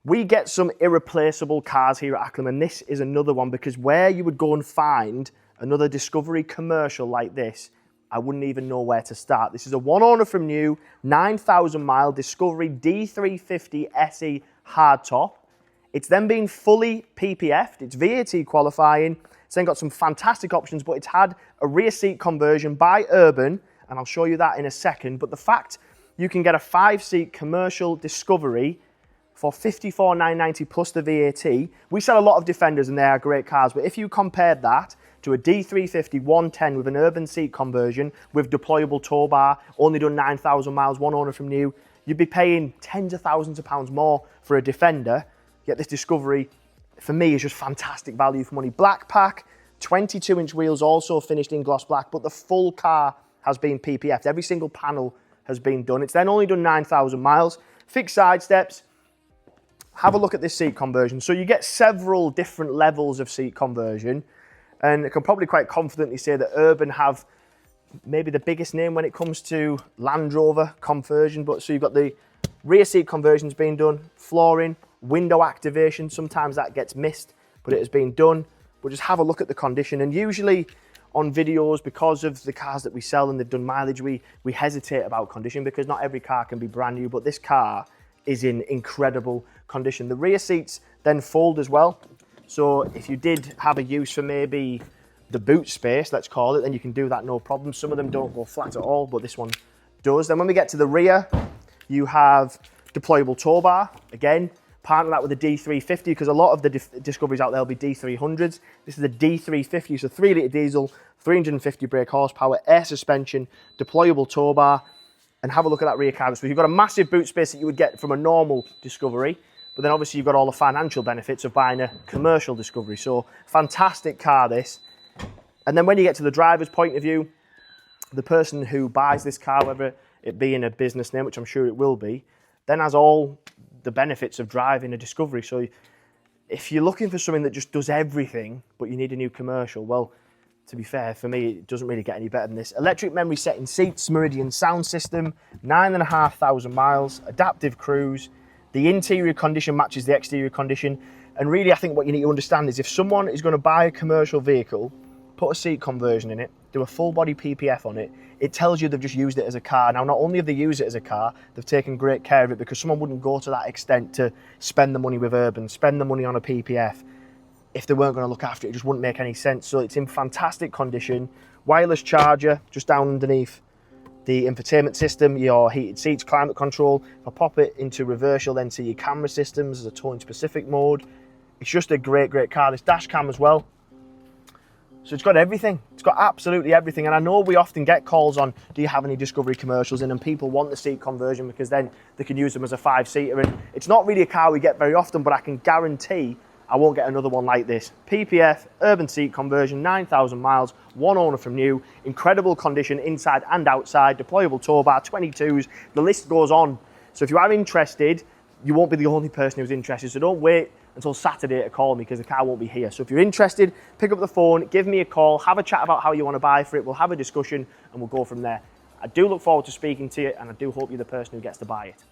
We get some irreplaceable cars here at Acklem, and this is another one, because where you would go and find another Discovery commercial like this, I wouldn't even know where to start. This is a one owner from new, 9,000 mile Discovery D350 SE hardtop. It's then been fully PPF'd, it's VAT qualifying, it's then got some fantastic options, but it's had a rear seat conversion by Urban, and I'll show you that in a second. But the fact you can get a 5-seat commercial Discovery for $54,990 plus the VAT. We sell a lot of Defenders and they are great cars, but if you compared that to a D350 110 with an urban seat conversion with deployable Towbar, only done 9,000 miles, one owner from new, you'd be paying tens of thousands of pounds more for a Defender. Yet this Discovery, for me, is just fantastic value for money. Black pack, 22-inch wheels, also finished in gloss black, but the full car has been PPF'd. Every single panel has been done. It's then only done 9,000 miles. Fixed side steps. Have a look at this seat conversion. So you get several different levels of seat conversion, and I can probably quite confidently say that Urban have maybe the biggest name when it comes to Land Rover conversion. But so you've got the rear seat conversions being done, flooring, window activation. Sometimes that gets missed, but it has been done. But just have a look at the condition. And usually on videos, because of the cars that we sell and they've done mileage, we hesitate about condition because not every car can be brand new, but this car is in incredible condition. The rear seats then fold as well. So if you did have a use for maybe the boot space, let's call it, then you can do that no problem. Some of them don't go flat at all, but this one does. Then when we get to the rear, you have deployable Towbar. Again, partner that with a D350 because a lot of the Discoveries out there will be D300s. This is a D350, so 3-litre diesel, 350 brake horsepower, air suspension, deployable Towbar. And have a look at that rear cargo space. You've got a massive boot space that you would get from a normal Discovery, but then obviously you've got all the financial benefits of buying a commercial Discovery. So fantastic car this. And then when you get to the driver's point of view, the person who buys this car, whether it be in a business name, which I'm sure it will be, then has all the benefits of driving a Discovery. So if you're looking for something that just does everything, but you need a new commercial, well, to be fair, for me, it doesn't really get any better than this. Electric memory setting seats, Meridian Sound system, 9,500 miles, adaptive cruise. The interior condition matches the exterior condition. And really, I think what you need to understand is if someone is going to buy a commercial vehicle, put a seat conversion in it, do a full body PPF on it, it tells you they've just used it as a car. Now, not only have they used it as a car, they've taken great care of it because someone wouldn't go to that extent to spend the money with Urban, spend the money on a PPF. If they weren't going to look after it, it just wouldn't make any sense. So it's in fantastic condition. Wireless charger just down underneath the infotainment system, your heated seats, climate control. If I pop it into reverse, you'll then see your camera systems as a towing specific mode. It's just a great, great car. This dash cam as well. So it's got everything. It's got absolutely everything. And I know we often get calls on, do you have any Discovery commercials in? And people want the seat conversion because then they can use them as a 5-seater. And it's not really a car we get very often, but I can guarantee I won't get another one like this. PPF, urban seat conversion, 9,000 miles, one owner from new, incredible condition inside and outside, deployable Towbar, 22s, the list goes on. So if you are interested, you won't be the only person who's interested, so don't wait until Saturday to call me because the car won't be here. So if you're interested, pick up the phone, give me a call, have a chat about how you want to buy for it, we'll have a discussion and we'll go from there. I do look forward to speaking to you and I do hope you're the person who gets to buy it.